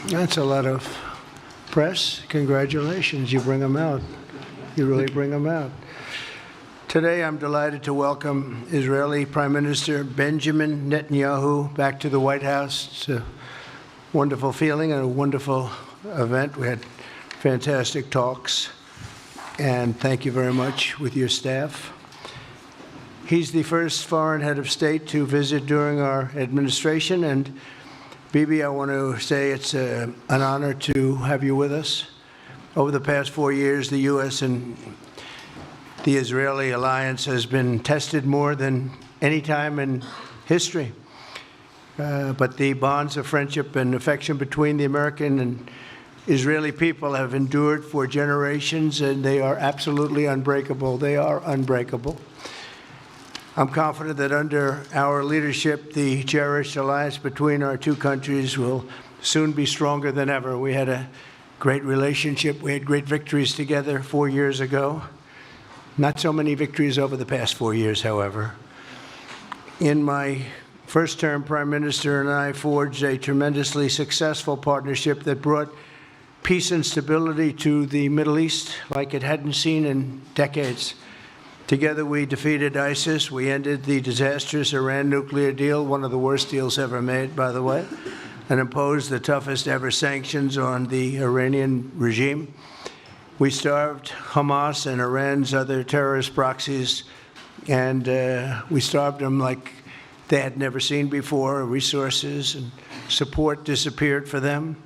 That's a lot of press. Congratulations. You bring them out. You really bring them out. Today, I'm delighted to welcome Israeli Prime Minister Benjamin Netanyahu back to the White House. It's a wonderful feeling and a wonderful event. We had fantastic talks, and thank you very much with your staff. He's the first foreign head of state to visit during our administration, and Bibi, I want to say it's an honor to have you with us. Over the past 4 years, the U.S. and the Israeli alliance has been tested more than any time in history. But the bonds of friendship and affection between the American and Israeli people have endured for generations, and they are absolutely unbreakable. They are unbreakable. I'm confident that under our leadership, the cherished alliance between our two countries will soon be stronger than ever. We had a great relationship. We had great victories together 4 years ago. Not so many victories over the past 4 years, however. In my first term, Prime Minister and I forged a tremendously successful partnership that brought peace and stability to the Middle East like it hadn't seen in decades. Together, we defeated ISIS. We ended the disastrous Iran nuclear deal, one of the worst deals ever made, by the way, and imposed the toughest ever sanctions on the Iranian regime. We starved Hamas and Iran's other terrorist proxies, and we starved them like they had never seen before. Resources and support disappeared for them.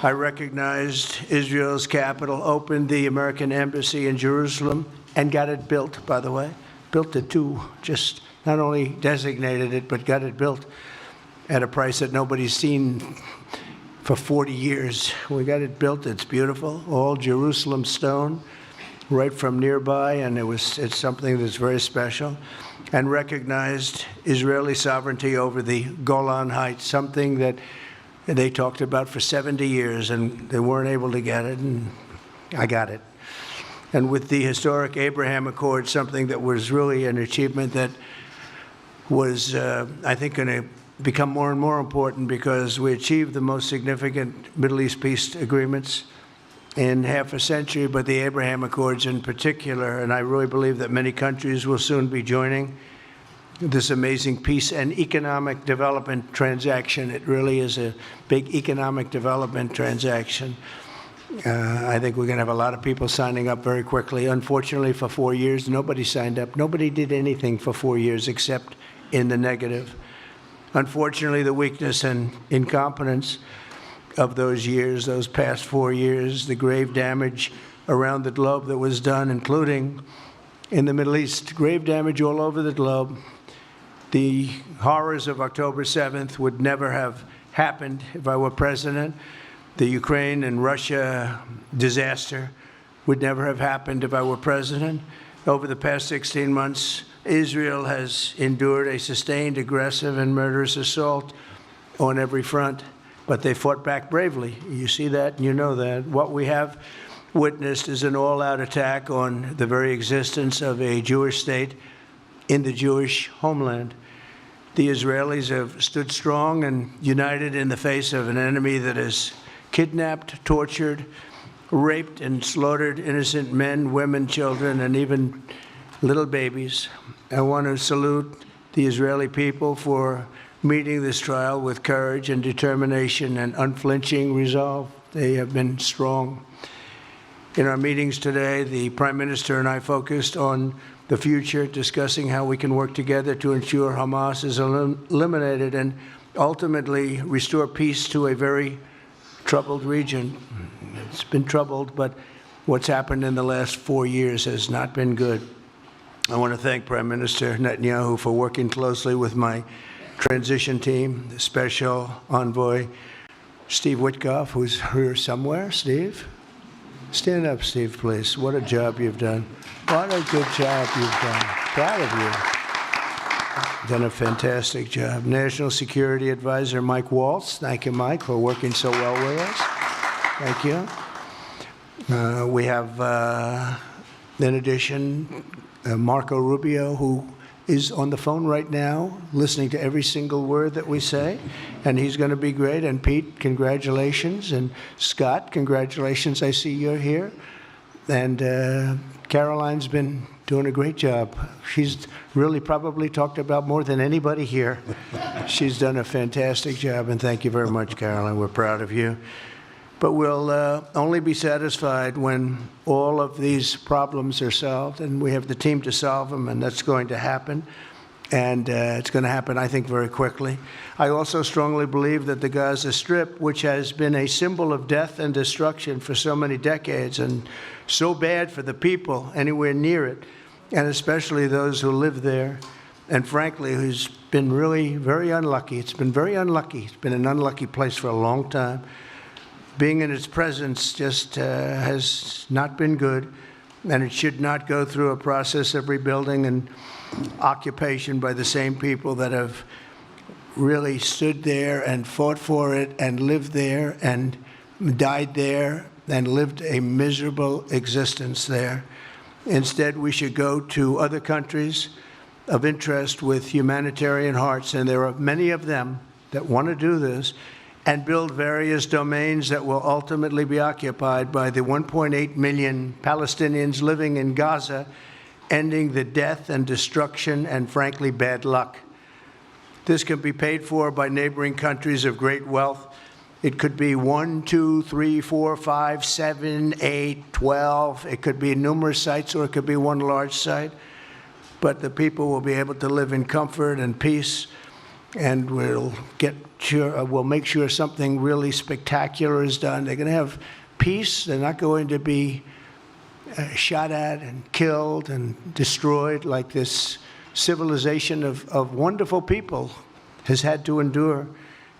I recognized Israel's capital, opened the American embassy in Jerusalem, and got it built, by the way. Built it too, just not only designated it, but got it built at a price that nobody's seen for 40 years. We got it built, it's beautiful, all Jerusalem stone, right from nearby, and it's something that's very special. And recognized Israeli sovereignty over the Golan Heights, something that they talked about for 70 years, and they weren't able to get it, and I got it. And with the historic Abraham Accord, something that was really an achievement that was, I think, going to become more and more important because we achieved the most significant Middle East peace agreements in half a century, but the Abraham Accords in particular, and I really believe that many countries will soon be joining this amazing peace and economic development transaction. It really is a big economic development transaction. I think we're going to have a lot of people signing up very quickly. Unfortunately, for 4 years, nobody signed up. Nobody did anything for 4 years except in the negative. Unfortunately, the weakness and incompetence of those years, those past 4 years, the grave damage around the globe that was done, including in the Middle East, grave damage all over the globe. The horrors of October 7th would never have happened if I were president. The Ukraine and Russia disaster would never have happened if I were president. Over the past 16 months, Israel has endured a sustained, aggressive, and murderous assault on every front, but they fought back bravely. You see that, and you know that. What we have witnessed is an all-out attack on the very existence of a Jewish state in the Jewish homeland. The Israelis have stood strong and united in the face of an enemy that has kidnapped, tortured, raped, and slaughtered innocent men, women, children, and even little babies. I want to salute the Israeli people for meeting this trial with courage and determination and unflinching resolve. They have been strong. In our meetings today, the Prime Minister and I focused on the future, discussing how we can work together to ensure Hamas is eliminated and ultimately restore peace to a very troubled region. It's been troubled, but what's happened in the last 4 years has not been good. I want to thank Prime Minister Netanyahu for working closely with my transition team, the Special Envoy Steve Witkoff, who's here somewhere. Steve? Stand up, Steve, please. What a job you've done. What a good job you've done. Proud of you. Done a fantastic job. National Security Advisor Mike Waltz. Thank you, Mike, for working so well with us. Thank you. We have, in addition, Marco Rubio, who is on the phone right now, listening to every single word that we say, and he's going to be great. And Pete, congratulations. And Scott, congratulations. I see you're here. And Caroline's been doing a great job. She's really probably talked about more than anybody here. She's done a fantastic job, and thank you very much, Caroline. We're proud of you. But we'll only be satisfied when all of these problems are solved, and we have the team to solve them, and that's going to happen. And it's going to happen, I think, very quickly. I also strongly believe that the Gaza Strip, which has been a symbol of death and destruction for so many decades, and so bad for the people anywhere near it, and especially those who live there, and frankly, who's been really very unlucky. It's been very unlucky. It's been an unlucky place for a long time. Being in its presence just has not been good, and it should not go through a process of rebuilding and occupation by the same people that have really stood there and fought for it and lived there and died there and lived a miserable existence there. Instead, we should go to other countries of interest with humanitarian hearts, and there are many of them that want to do this, and build various domains that will ultimately be occupied by the 1.8 million Palestinians living in Gaza, ending the death and destruction and, frankly, bad luck. This can be paid for by neighboring countries of great wealth. It could be 1, 2, 3, 4, 5, 7, 8, 12. It could be numerous sites, or it could be one large site. But the people will be able to live in comfort and peace, and we'll make sure something really spectacular is done. They're going to have peace. They're not going to be shot at and killed and destroyed like this civilization of wonderful people has had to endure.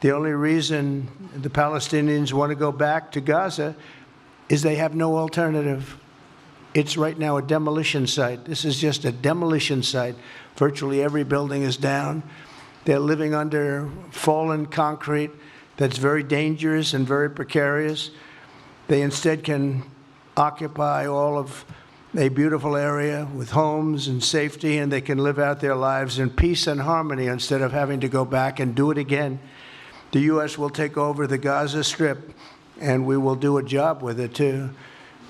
The only reason the Palestinians want to go back to Gaza is they have no alternative. It's right now a demolition site. This is just a demolition site. Virtually every building is down. They're living under fallen concrete that's very dangerous and very precarious. They instead can occupy all of a beautiful area with homes and safety, and they can live out their lives in peace and harmony instead of having to go back and do it again. The U.S. will take over the Gaza Strip, and we will do a job with it, too.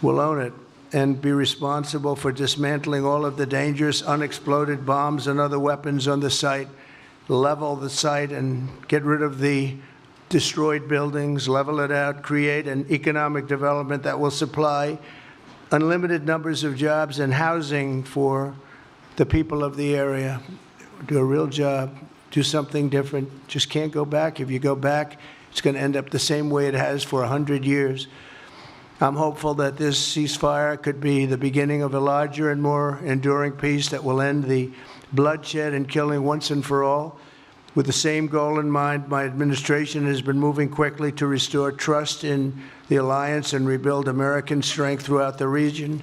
We'll own it and be responsible for dismantling all of the dangerous unexploded bombs and other weapons on the site, level the site and get rid of the destroyed buildings, level it out, create an economic development that will supply unlimited numbers of jobs and housing for the people of the area. Do a real job, do something different. Just can't go back. If you go back, it's going to end up the same way it has for 100 years. I'm hopeful that this ceasefire could be the beginning of a larger and more enduring peace that will end the bloodshed and killing once and for all. With the same goal in mind, my administration has been moving quickly to restore trust in the alliance and rebuild American strength throughout the region.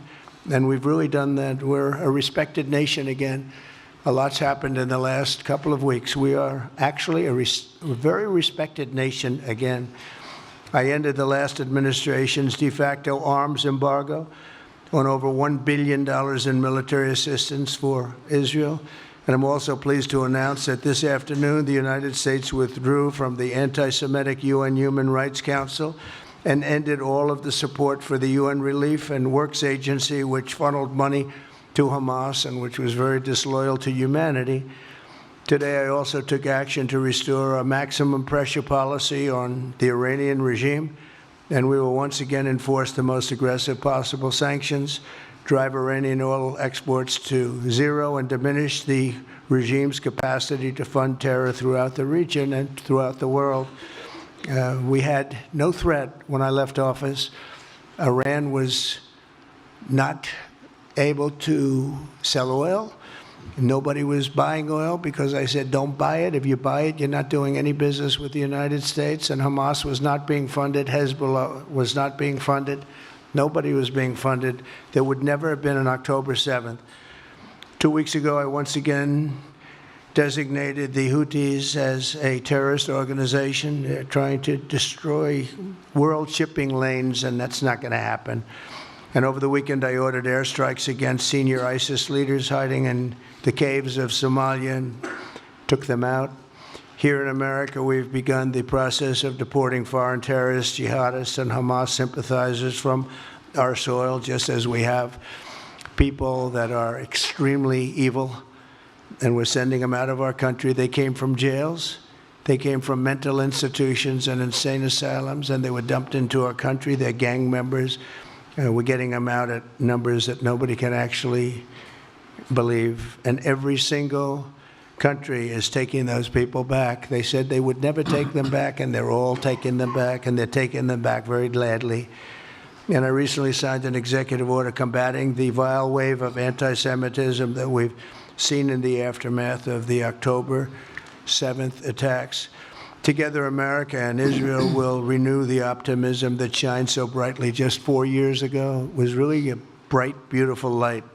And we've really done that. We're a respected nation again. A lot's happened in the last couple of weeks. We are actually a very respected nation again. I ended the last administration's de facto arms embargo on over $1 billion in military assistance for Israel. And I'm also pleased to announce that this afternoon, the United States withdrew from the anti-Semitic UN Human Rights Council and ended all of the support for the UN Relief and Works Agency, which funneled money to Hamas and which was very disloyal to humanity. Today, I also took action to restore a maximum pressure policy on the Iranian regime, and we will once again enforce the most aggressive possible sanctions, drive Iranian oil exports to zero, and diminish the regime's capacity to fund terror throughout the region and throughout the world. We had no threat when I left office. Iran was not able to sell oil. Nobody was buying oil because I said, don't buy it. If you buy it, you're not doing any business with the United States. And Hamas was not being funded. Hezbollah was not being funded. Nobody was being funded. There would never have been an October 7th. 2 weeks ago, I once again designated the Houthis as a terrorist organization. They're trying to destroy world shipping lanes, and that's not going to happen. And over the weekend, I ordered airstrikes against senior ISIS leaders hiding in the caves of Somalia and took them out. Here in America, we've begun the process of deporting foreign terrorists, jihadists, and Hamas sympathizers from our soil, just as we have people that are extremely evil, and we're sending them out of our country. They came from jails. They came from mental institutions and insane asylums, and they were dumped into our country. They're gang members. We're getting them out at numbers that nobody can actually believe. And every single country is taking those people back. They said they would never take them back, and they're all taking them back, and they're taking them back very gladly. And I recently signed an executive order combating the vile wave of anti-Semitism that we've seen in the aftermath of the October 7th attacks. Together, America and Israel will renew the optimism that shined so brightly just 4 years ago. It was really a bright, beautiful light.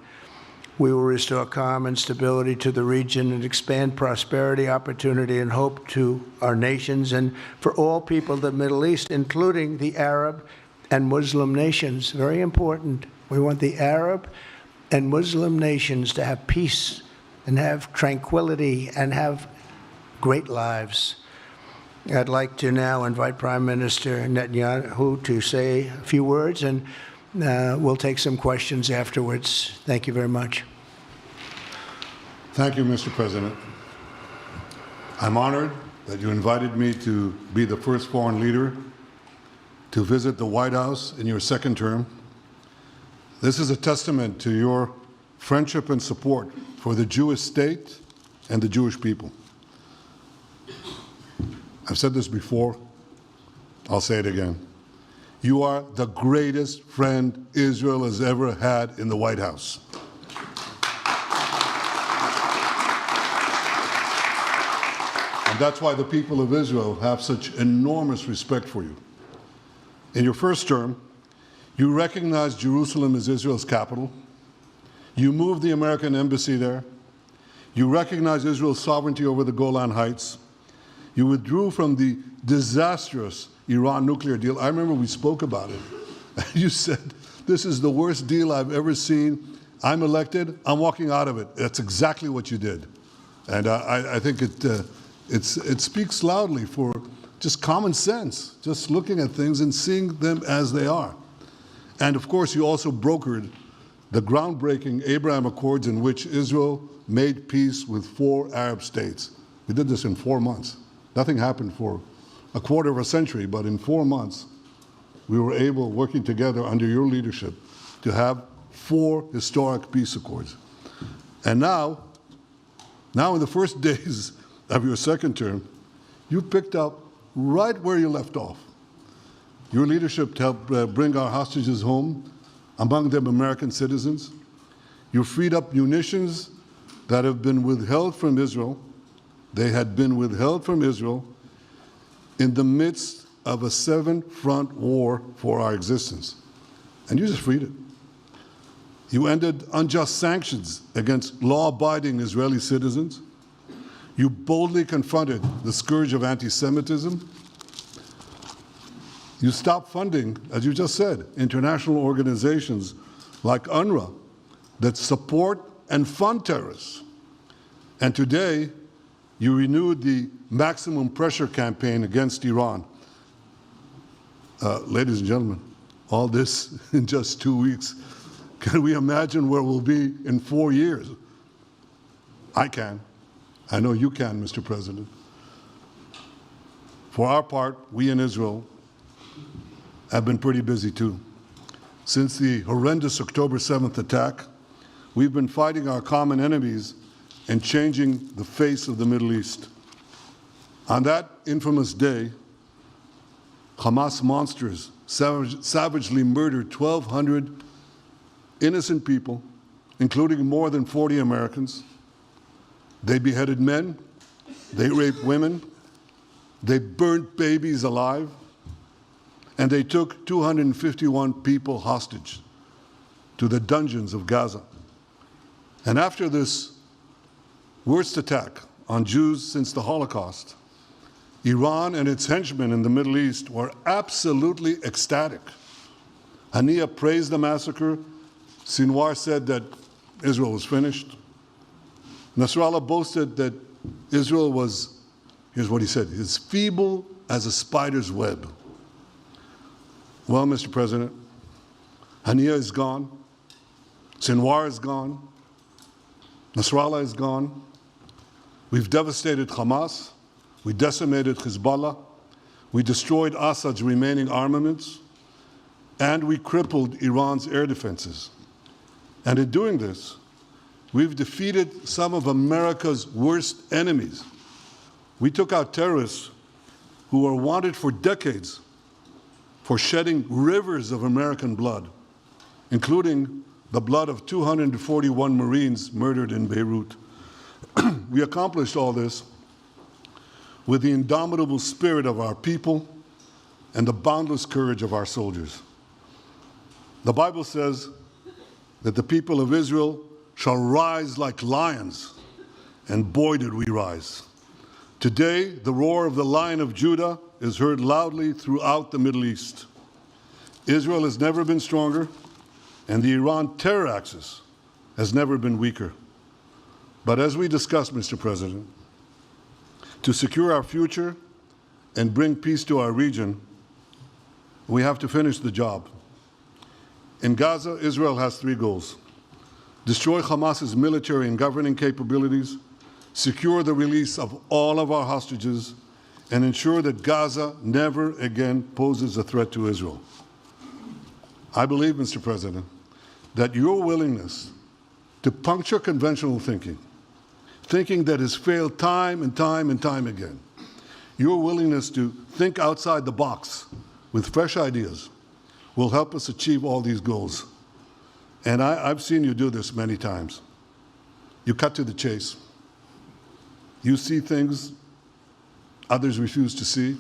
We will restore calm and stability to the region and expand prosperity, opportunity, and hope to our nations and for all people of the Middle East, including the Arab and Muslim nations. Very important. We want the Arab and Muslim nations to have peace and have tranquility and have great lives. I'd like to now invite Prime Minister Netanyahu to say a few words, and we'll take some questions afterwards. Thank you very much. Thank you, Mr. President. I'm honored that you invited me to be the first foreign leader to visit the White House in your second term. This is a testament to your friendship and support for the Jewish state and the Jewish people. I've said this before, I'll say it again. You are the greatest friend Israel has ever had in the White House. And that's why the people of Israel have such enormous respect for you. In your first term, you recognized Jerusalem as Israel's capital. You moved the American embassy there. You recognized Israel's sovereignty over the Golan Heights. You withdrew from the disastrous Iran nuclear deal. I remember we spoke about it. You said, this is the worst deal I've ever seen. I'm elected, I'm walking out of it. That's exactly what you did. And I think it speaks loudly for just common sense, just looking at things and seeing them as they are. And of course, you also brokered the groundbreaking Abraham Accords in which Israel made peace with 4 Arab states. We did this in 4 months. Nothing happened for a quarter of a century, but in 4 months, we were able, working together under your leadership, to have 4 historic peace accords. And now in the first days of your second term, you picked up right where you left off. Your leadership helped bring our hostages home, among them American citizens. You freed up munitions that have been withheld from Israel. They had been withheld from Israel in the midst of a 7-front war for our existence. And you just freed it. You ended unjust sanctions against law-abiding Israeli citizens. You boldly confronted the scourge of anti-Semitism. You stopped funding, as you just said, international organizations like UNRWA that support and fund terrorists. And today, you renewed the maximum pressure campaign against Iran. Ladies and gentlemen, all this in just 2 weeks. Can we imagine where we'll be in 4 years? I can. I know you can, Mr. President. For our part, we in Israel have been pretty busy too. Since the horrendous October 7th attack, we've been fighting our common enemies and changing the face of the Middle East. On that infamous day, Hamas monsters savagely murdered 1,200 innocent people, including more than 40 Americans. They beheaded men, they raped women, they burnt babies alive, and they took 251 people hostage to the dungeons of Gaza. And after this worst attack on Jews since the Holocaust, Iran and its henchmen in the Middle East were absolutely ecstatic. Haniya praised the massacre. Sinwar said that Israel was finished. Nasrallah boasted that Israel was, here's what he said, as feeble as a spider's web. Well, Mr. President, Haniya is gone. Sinwar is gone. Nasrallah is gone. We've devastated Hamas. We decimated Hezbollah. We destroyed Assad's remaining armaments. And we crippled Iran's air defenses. And in doing this, we've defeated some of America's worst enemies. We took out terrorists who were wanted for decades for shedding rivers of American blood, including the blood of 241 Marines murdered in Beirut. We accomplished all this with the indomitable spirit of our people and the boundless courage of our soldiers. The Bible says that the people of Israel shall rise like lions, and boy did we rise. Today, the roar of the Lion of Judah is heard loudly throughout the Middle East. Israel has never been stronger, and the Iran terror axis has never been weaker. But as we discussed, Mr. President, to secure our future and bring peace to our region, we have to finish the job. In Gaza, Israel has three goals: destroy Hamas's military and governing capabilities, secure the release of all of our hostages, and ensure that Gaza never again poses a threat to Israel. I believe, Mr. President, that your willingness to puncture conventional thinking that has failed time and time and time again, your willingness to think outside the box with fresh ideas will help us achieve all these goals. And I've seen you do this many times. You cut to the chase. You see things others refuse to see.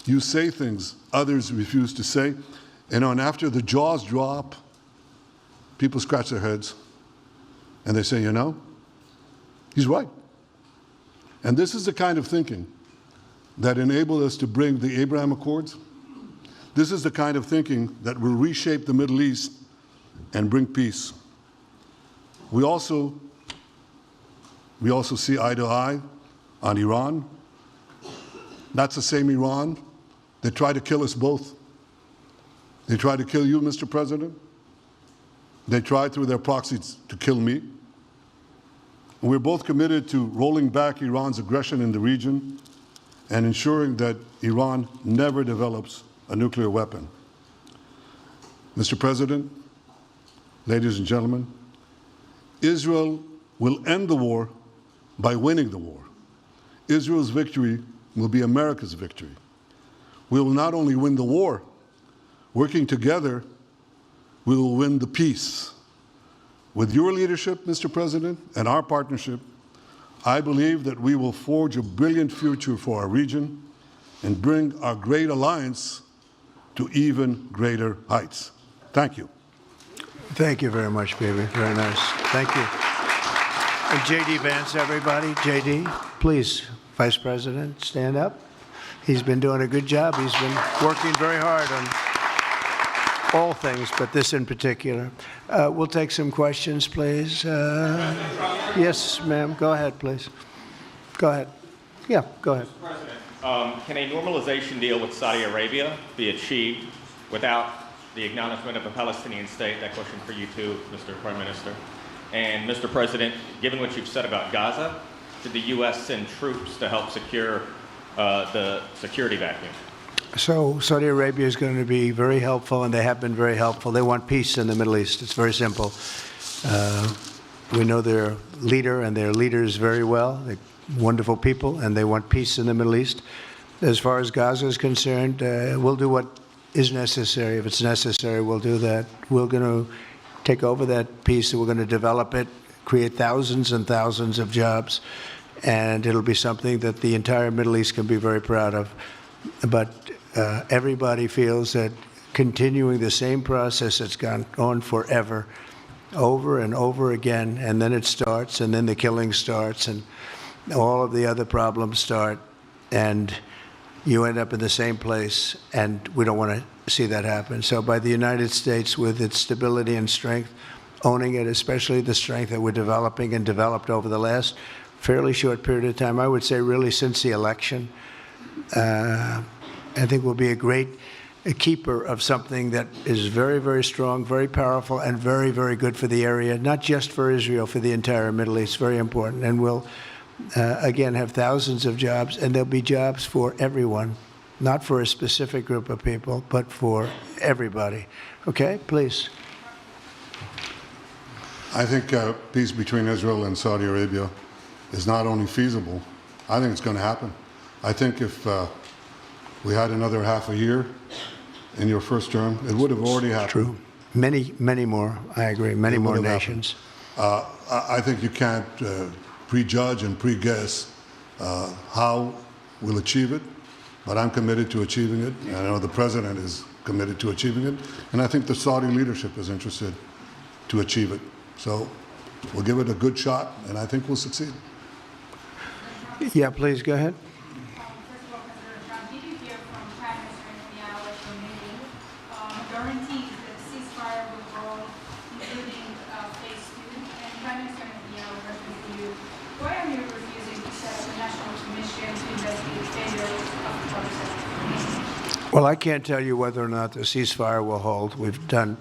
You say things others refuse to say. And after the jaws drop, people scratch their heads and they say, you know, he's right. And this is the kind of thinking that enabled us to bring the Abraham Accords. This is the kind of thinking that will reshape the Middle East and bring peace. We also see eye to eye on Iran. That's the same Iran that tried to kill us both. They tried to kill you, Mr. President. They tried through their proxies to kill me. We're both committed to rolling back Iran's aggression in the region and ensuring that Iran never develops a nuclear weapon. Mr. President, ladies and gentlemen, Israel will end the war by winning the war. Israel's victory will be America's victory. We will not only win the war, working together, we will win the peace. With your leadership, Mr. President, and our partnership, I believe that we will forge a brilliant future for our region and bring our great alliance to even greater heights. Thank you. Thank you very much, baby. Very nice. Thank you. And J.D. Vance, everybody. J.D., please, Vice President, stand up. He's been doing a good job. He's been working very hard on all things, but this in particular. We'll take some questions, please. Yes, ma'am. Go ahead, please. Go ahead. Yeah, go ahead. Mr. President, can a normalization deal with Saudi Arabia be achieved without the acknowledgement of a Palestinian state? That question for you too, Mr. Prime Minister. And Mr. President, given what you've said about Gaza, did the U.S. send troops to help secure the security vacuum? So Saudi Arabia is going to be very helpful, and they have been very helpful. They want peace in the Middle East. It's very simple. We know their leader and their leaders very well. They're wonderful people, and they want peace in the Middle East. As far as Gaza is concerned, we'll do what is necessary. If it's necessary, we'll do that. We're going to take over that piece, and we're going to develop it, create thousands and thousands of jobs, and it'll be something that the entire Middle East can be very proud of. But everybody feels that continuing the same process that's gone on forever, over and over again, and then it starts, and then the killing starts, and all of the other problems start, and you end up in the same place, and we don't want to see that happen. So by the United States, with its stability and strength, owning it, especially the strength that we're developing and developed over the last fairly short period of time, I would say really since the election, I think we'll be a keeper of something that is very, very strong, very powerful, and very, very good for the area, not just for Israel, for the entire Middle East, very important. And we'll, again, have thousands of jobs, and there'll be jobs for everyone, not for a specific group of people, but for everybody. Okay, please. I think peace between Israel and Saudi Arabia is not only feasible, I think it's going to happen. I think if we had another half a year in your first term, it would have already happened. True. Many, many more, I agree, many more nations. I think you can't prejudge and pre-guess how we'll achieve it, but I'm committed to achieving it, and I know the President is committed to achieving it, and I think the Saudi leadership is interested to achieve it. So we'll give it a good shot, and I think we'll succeed. Yeah, please, go ahead. First of all, President Trump, did you hear from Prime Minister Netanyahu at your meeting guarantees that the ceasefire will hold, including phase 2? And Prime Minister Netanyahu referenced to you, why are you refusing to set up a national commission to investigate failures of the process? Well, I can't tell you whether or not the ceasefire will hold. We've done,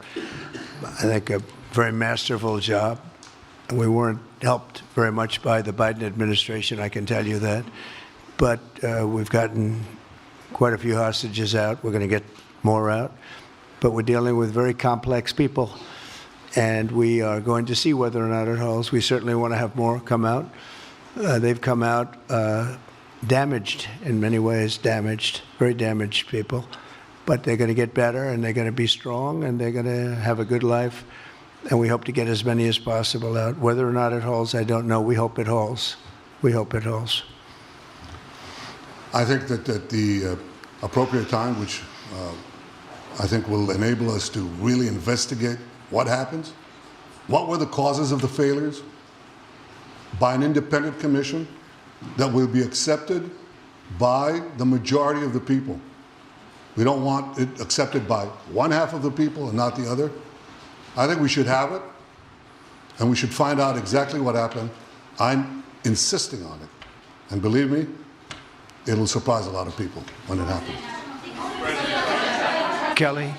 I think, a very masterful job. And we weren't helped very much by the Biden administration, I can tell you that. But we've gotten quite a few hostages out. We're going to get more out. But we're dealing with very complex people. And we are going to see whether or not it holds. We certainly want to have more come out. They've come out damaged in many ways, very damaged people. But they're going to get better, and they're going to be strong, and they're going to have a good life. And we hope to get as many as possible out. Whether or not it holds, I don't know. We hope it holds. We hope it holds. I think that at the appropriate time, which I think will enable us to really investigate what happens, what were the causes of the failures, by an independent commission that will be accepted by the majority of the people. We don't want it accepted by one half of the people and not the other. I think we should have it, and we should find out exactly what happened. I'm insisting on it. And believe me, it'll surprise a lot of people when it happens. Kelly,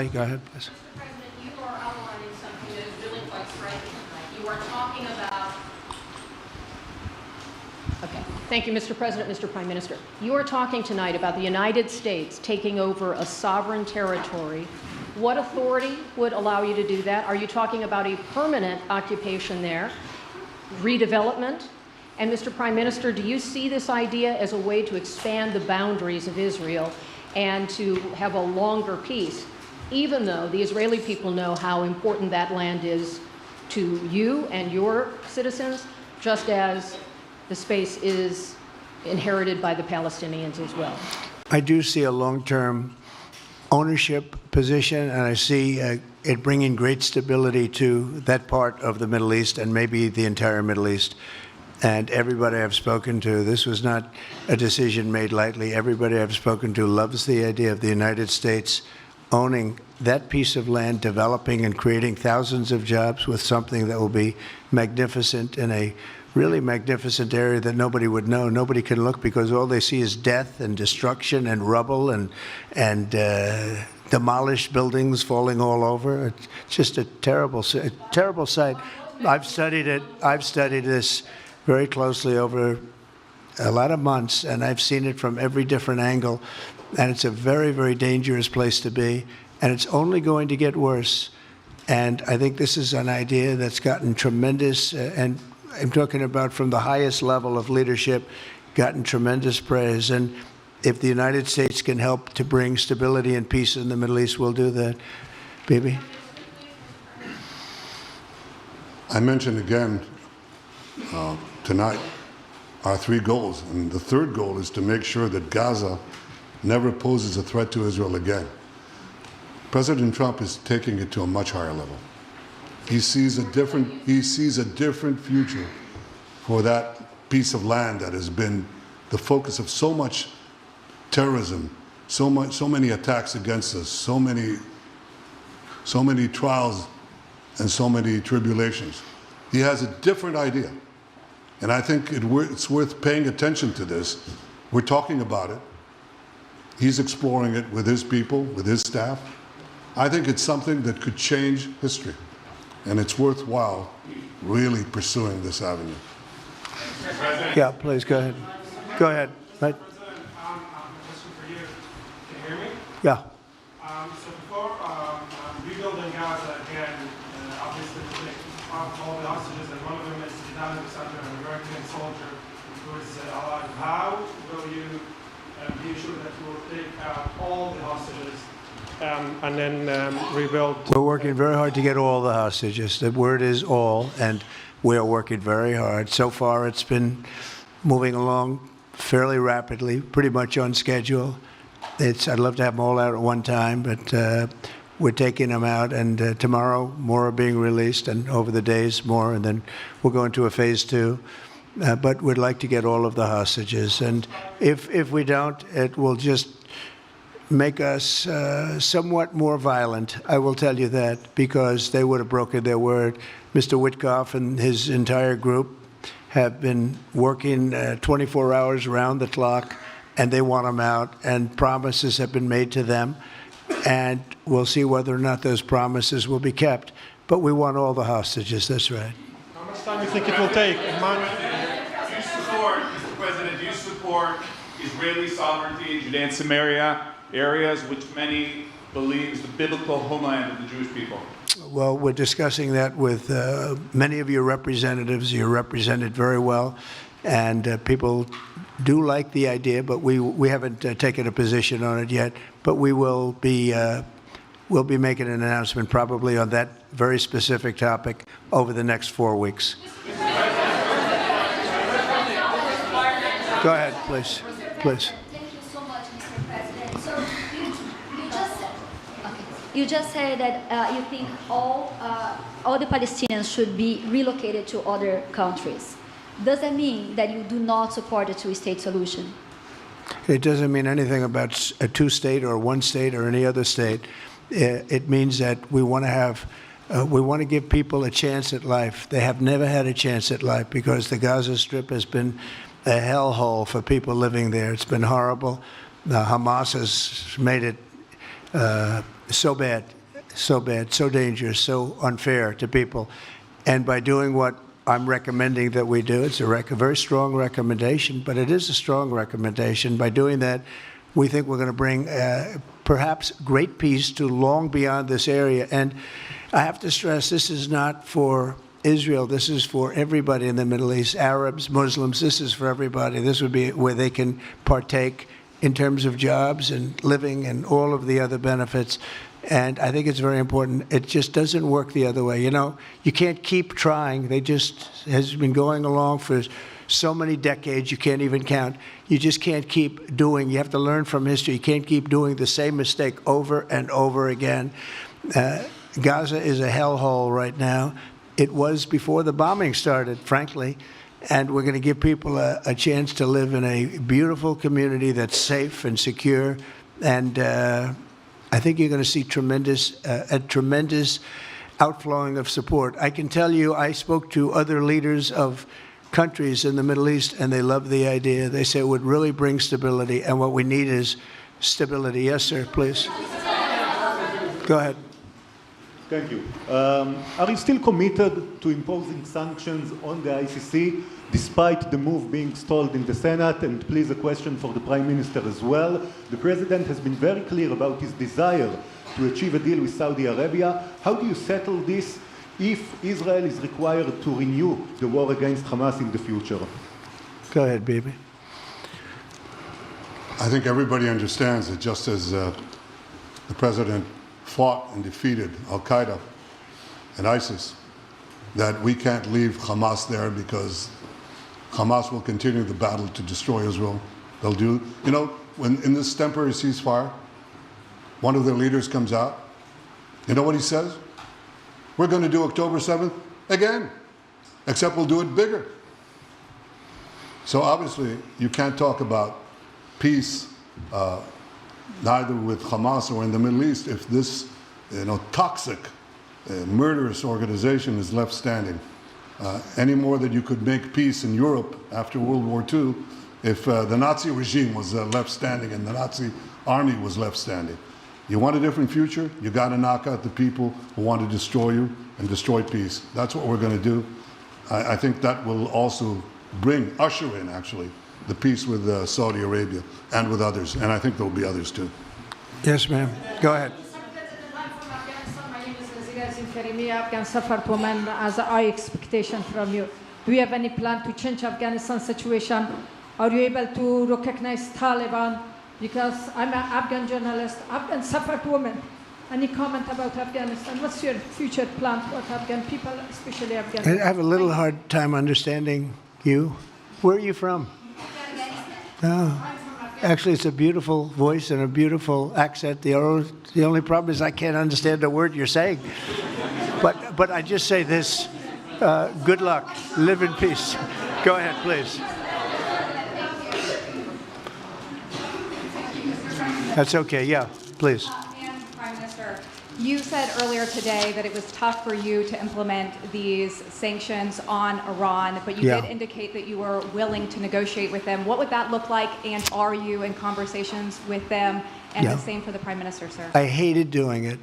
go ahead, please. President, you are outlining something that is really quite striking tonight. You are talking about... Okay. Thank you, Mr. President, Mr. Prime Minister. You are talking tonight about the United States taking over a sovereign territory. What authority would allow you to do that? Are you talking about a permanent occupation there, redevelopment? And Mr. Prime Minister, do you see this idea as a way to expand the boundaries of Israel and to have a longer peace, even though the Israeli people know how important that land is to you and your citizens, just as the space is inherited by the Palestinians as well? I do see a long-term ownership position, and I see it bringing great stability to that part of the Middle East and maybe the entire Middle East. And everybody I've spoken to, this was not a decision made lightly. Everybody I've spoken to loves the idea of the United States owning that piece of land, developing and creating thousands of jobs with something that will be magnificent in a really magnificent area that nobody would know. Nobody can look because all they see is death and destruction and rubble and demolished buildings falling all over. It's just a terrible sight. I've studied it. I've studied this very closely over a lot of months, and I've seen it from every different angle. And it's a very, very dangerous place to be, and it's only going to get worse. And I think this is an idea that's gotten tremendous, and I'm talking about from the highest level of leadership, gotten tremendous praise. And if the United States can help to bring stability and peace in the Middle East, we'll do that. Bibi? I mentioned again tonight our three goals. And the third goal is to make sure that Gaza never poses a threat to Israel again. President Trump is taking it to a much higher level. He sees a different future for that piece of land that has been the focus of so much terrorism so many attacks against us, so many trials and so many tribulations. He has a different idea. And I think it's worth paying attention to this. We're talking about it. He's exploring it with his people, with his staff. I think it's something that could change history. And it's worthwhile really pursuing this avenue. Yeah, please, go ahead. Go ahead. Right. President, question for you. Can you hear me? Yeah. So before rebuilding Gaza again, obviously we take all the hostages, and one of them is Idan Busandra, an American soldier who is alive. How will you be sure that you will take out all the hostages and then rebuild? We're working very hard to get all the hostages. The word is all, and we are working very hard. So far, it's been moving along fairly rapidly, pretty much on schedule. I'd love to have them all out at one time, but we're taking them out, and tomorrow more are being released, and over the days more, and then we'll go into a phase 2. But we'd like to get all of the hostages, and if we don't, it will just make us somewhat more violent. I will tell you that, because they would have broken their word. Mr. Witkoff and his entire group have been working 24 hours around the clock, and they want them out, and promises have been made to them, and we'll see whether or not those promises will be kept. But we want all the hostages, that's right. How much time do you think it will take? A month? Do you support, Mr. President, do you support Israeli sovereignty in Judea and Samaria, areas which many believe is the biblical homeland of the Jewish people? Well, we're discussing that with many of your representatives. You're represented very well, and people do like the idea, but we haven't taken a position on it yet. But we will be we'll be making an announcement probably on that very specific topic over the next 4 weeks. Go ahead, please. Please. Thank you so much, Mr. President. So you just said that you think all the Palestinians should be relocated to other countries. Does that mean that you do not support a two-state solution? It doesn't mean anything about a two-state or one state or any other state. It means that we want to give people a chance at life. They have never had a chance at life because the Gaza Strip has been a hellhole for people living there. It's been horrible. Hamas has made it so bad, so dangerous, so unfair to people. And by doing what I'm recommending that we do, it's a very strong recommendation, but it is a strong recommendation. By doing that, we think we're going to bring perhaps great peace to long beyond this area. And I have to stress, this is not for Israel. This is for everybody in the Middle East, Arabs, Muslims. This is for everybody. This would be where they can partake in terms of jobs and living and all of the other benefits. And I think it's very important. It just doesn't work the other way. You know, you can't keep trying. They just has been going along for so many decades, you can't even count. You just can't keep doing. You have to learn from history. You can't keep doing the same mistake over and over again. Gaza is a hellhole right now. It was before the bombing started, frankly. And we're going to give people a chance to live in a beautiful community that's safe and secure. And I think you're going to see a tremendous outflowing of support. I can tell you, I spoke to other leaders of countries in the Middle East, and they love the idea. They say it would really bring stability, and what we need is stability. Yes, sir, please. Go ahead. Thank you. Are you still committed to imposing sanctions on the ICC, despite the move being stalled in the Senate? And please, a question for the Prime Minister as well. The President has been very clear about his desire to achieve a deal with Saudi Arabia. How do you settle this if Israel is required to renew the war against Hamas in the future? Go ahead, Bibi. I think everybody understands that just as the President fought and defeated Al-Qaeda and ISIS, that we can't leave Hamas there because Hamas will continue the battle to destroy Israel. They'll do, you know, when in this temporary ceasefire, one of their leaders comes out, you know what he says? We're going to do October 7th again, except we'll do it bigger. So obviously, you can't talk about peace neither with Hamas or in the Middle East, if this toxic, murderous organization is left standing. Any more that you could make peace in Europe after World War II if the Nazi regime was left standing and the Nazi army was left standing. You want a different future? You got to knock out the people who want to destroy you and destroy peace. That's what we're going to do. I think that will also usher in, actually, the peace with Saudi Arabia and with others. And I think there will be others too. Yes, ma'am. Go ahead. My name is Karimi, Afghan suffered woman as I expectation from you. Do you have any plan to change Afghanistan situation? Are you able to recognize Taliban? Because I'm an Afghan journalist, Afghan suffered woman. Any comment about Afghanistan? What's your future plan for Afghan people, especially Afghan? I have a little hard time understanding you. Where are you from? Oh. Actually, it's a beautiful voice and a beautiful accent. The only problem is I can't understand a word you're saying. But I just say this, good luck, live in peace. Go ahead, please. That's okay, yeah, please. And Prime Minister, you said earlier today that it was tough for you to implement these sanctions on Iran, but you did indicate that you were willing to negotiate with them. What would that look like, and are you in conversations with them? And the same for the Prime Minister, sir. I hated doing it.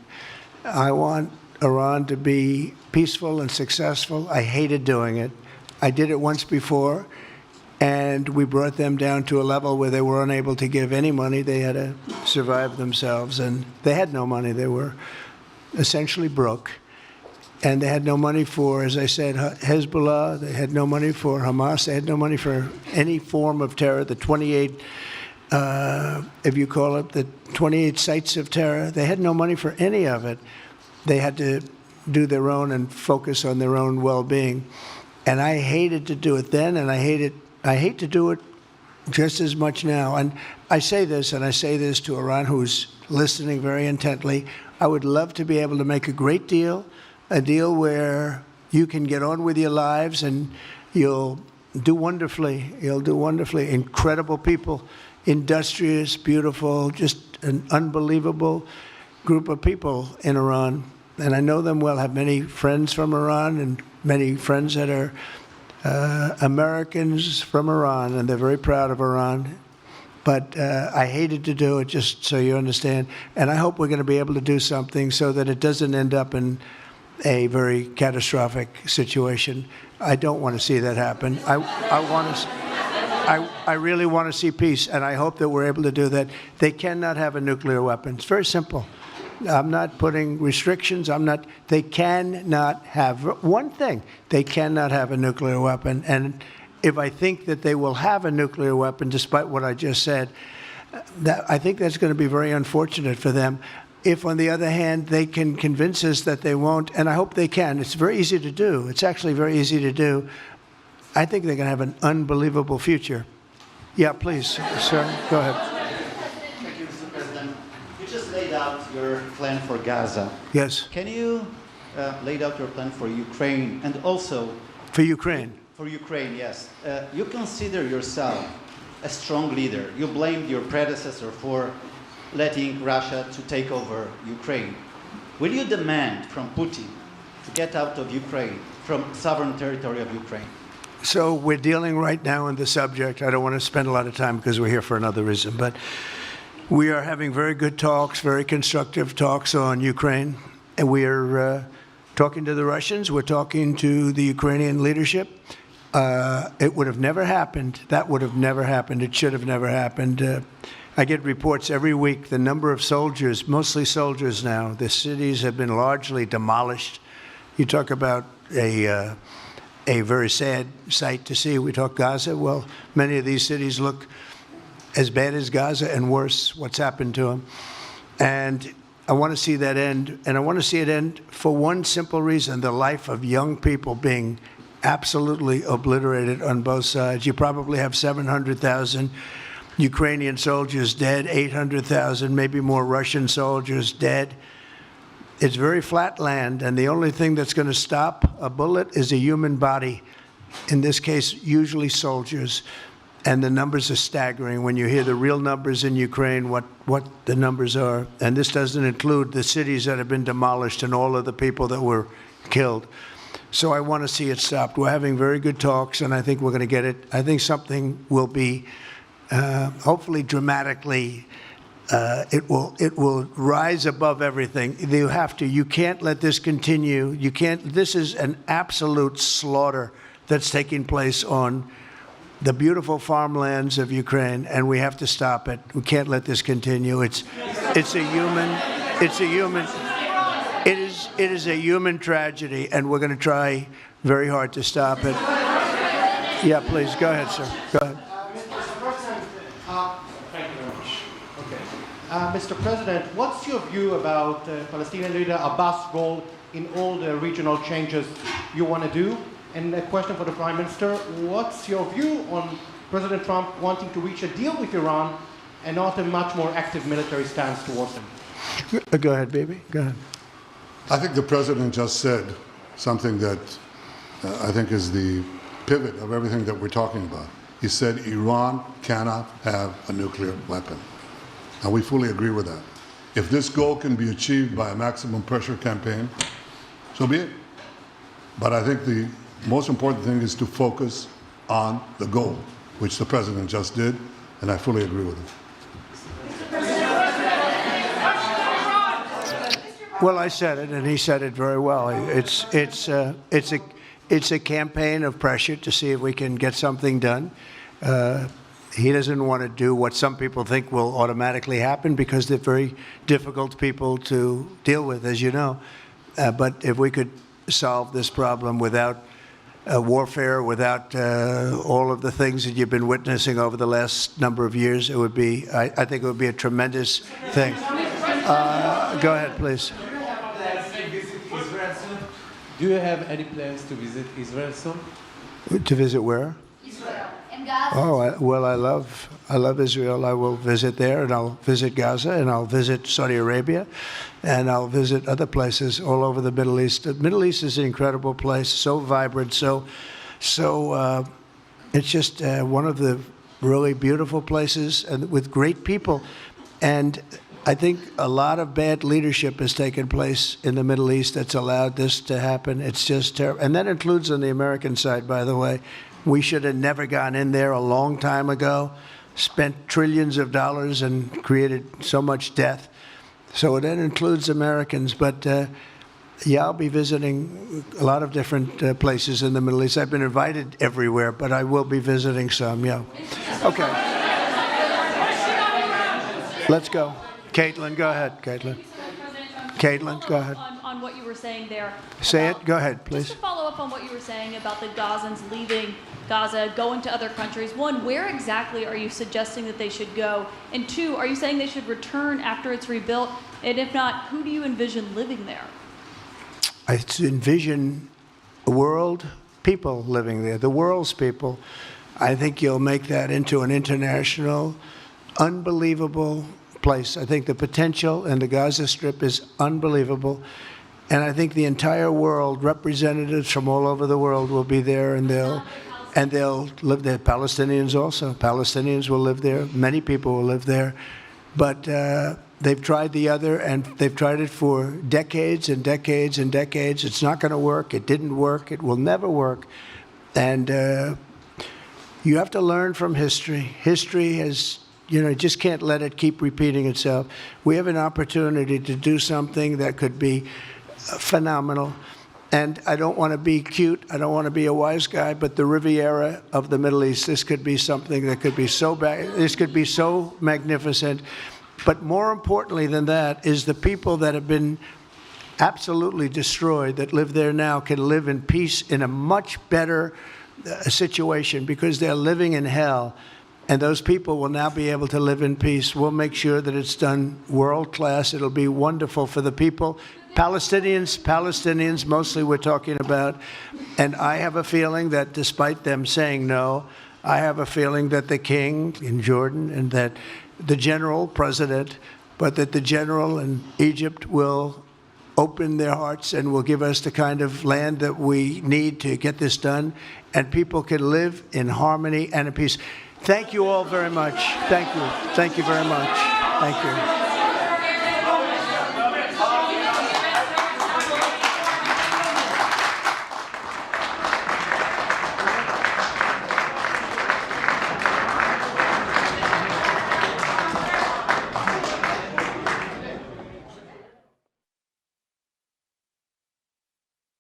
I want Iran to be peaceful and successful. I hated doing it. I did it once before, and we brought them down to a level where they were unable to give any money. They had to survive themselves, and they had no money. They were essentially broke, and they had no money for, as I said, Hezbollah. They had no money for Hamas. They had no money for any form of terror. The 28, if you call it, the 28 sites of terror, they had no money for any of it. They had to do their own and focus on their own well-being. And I hated to do it then, and I hate to do it just as much now. And I say this, and I say this to Iran, who's listening very intently. I would love to be able to make a great deal, a deal where you can get on with your lives and you'll do wonderfully. You'll do wonderfully. Incredible people, industrious, beautiful, just an unbelievable group of people in Iran. And I know them well, have many friends from Iran and many friends that are Americans from Iran, and they're very proud of Iran. But I hated to do it, just so you understand. And I hope we're going to be able to do something so that it doesn't end up in a very catastrophic situation. I don't want to see that happen. I really want to see peace, and I hope that we're able to do that. They cannot have a nuclear weapon. It's very simple. I'm not putting restrictions. They cannot have one thing. They cannot have a nuclear weapon. And if I think that they will have a nuclear weapon, despite what I just said, I think that's going to be very unfortunate for them. If, on the other hand, they can convince us that they won't, and I hope they can. It's very easy to do. It's actually very easy to do. I think they're going to have an unbelievable future. Yeah, please, sir, go ahead. Laid out your plan for Gaza. Yes. Can you lay out your plan for Ukraine and also for Ukraine? For Ukraine, yes. You consider yourself a strong leader. You blamed your predecessor for letting Russia to take over Ukraine. Will you demand from Putin to get out of Ukraine, from sovereign territory of Ukraine? So we're dealing right now in the subject. I don't want to spend a lot of time because we're here for another reason, but we are having very good talks, very constructive talks on Ukraine. And we are talking to the Russians. We're talking to the Ukrainian leadership. It would have never happened. That would have never happened. It should have never happened. I get reports every week, the number of soldiers, mostly soldiers now. The cities have been largely demolished. You talk about a very sad sight to see. We talk Gaza. Well, many of these cities look as bad as Gaza and worse, what's happened to them. And I want to see that end. And I want to see it end for one simple reason, the life of young people being absolutely obliterated on both sides. You probably have 700,000 Ukrainian soldiers dead, 800,000, maybe more Russian soldiers dead. It's very flat land, and the only thing that's going to stop a bullet is a human body. In this case, usually soldiers. And the numbers are staggering when you hear the real numbers in Ukraine, what the numbers are. And this doesn't include the cities that have been demolished and all of the people that were killed. So I want to see it stopped. We're having very good talks, and I think we're going to get it. I think something will be hopefully dramatically, it will rise above everything. You can't let this continue. This is an absolute slaughter that's taking place on the beautiful farmlands of Ukraine, and we have to stop it. We can't let this continue. It is a human tragedy, and we're going to try very hard to stop it. Yeah, please, go ahead, sir. Go ahead. Mr. President, thank you very much. Okay. Mr. President, what's your view about Palestinian leader Abbas' role in all the regional changes you want to do? And a question for the Prime Minister, what's your view on President Trump wanting to reach a deal with Iran and not a much more active military stance towards him? Go ahead, baby. Go ahead. I think the president just said something that I think is the pivot of everything that we're talking about. He said Iran cannot have a nuclear weapon. And we fully agree with that. If this goal can be achieved by a maximum pressure campaign, so be it. But I think the most important thing is to focus on the goal, which the president just did, and I fully agree with him. Well, I said it, and he said it very well. It's a campaign of pressure to see if we can get something done. He doesn't want to do what some people think will automatically happen because they're very difficult people to deal with, as you know. But if we could solve this problem without warfare, without all of the things that you've been witnessing over the last number of years, it would be, I think it would be a tremendous thing. Go ahead, please. Do you have any plans to visit Israel soon? To visit where? Israel and Gaza. Oh, well, I love Israel. I will visit there, and I'll visit Gaza, and I'll visit Saudi Arabia, and I'll visit other places all over the Middle East. The Middle East is an incredible place, so vibrant, so it's just one of the really beautiful places and with great people. And I think a lot of bad leadership has taken place in the Middle East that's allowed this to happen. It's just terrible. And that includes on the American side, by the way. We should have never gone in there a long time ago, spent trillions of dollars and created so much death. So that includes Americans. But yeah, I'll be visiting a lot of different places in the Middle East. I've been invited everywhere, but I will be visiting some, yeah. Okay. Let's go. Caitlin, go ahead, Caitlin. Caitlin, go ahead. On what you were saying there. Say it. Go ahead, please. Just to follow up on what you were saying about the Gazans leaving Gaza, going to other countries. One, where exactly are you suggesting that they should go? And two, are you saying they should return after it's rebuilt? And if not, who do you envision living there? I envision the world, people living there, the world's people. I think you'll make that into an international, unbelievable place. I think the potential in the Gaza Strip is unbelievable. And I think the entire world, representatives from all over the world will be there, and they'll live there. Palestinians also. Palestinians will live there. Many people will live there. But they've tried the other, and they've tried it for decades and decades and decades. It's not going to work. It didn't work. It will never work. And you have to learn from history. History has, you just can't let it keep repeating itself. We have an opportunity to do something that could be phenomenal. And I don't want to be cute. I don't want to be a wise guy, but the Riviera of the Middle East, this could be something that could be so bad. This could be so magnificent. But more importantly than that is the people that have been absolutely destroyed that live there now can live in peace in a much better situation because they're living in hell. And those people will now be able to live in peace. We'll make sure that it's done world class. It'll be wonderful for the people. Palestinians mostly we're talking about. And I have a feeling that despite them saying no, I have a feeling that the king in Jordan and that the general president, but that the general in Egypt will open their hearts and will give us the kind of land that we need to get this done, and people can live in harmony and in peace. Thank you all very much. Thank you. Thank you very much. Thank you.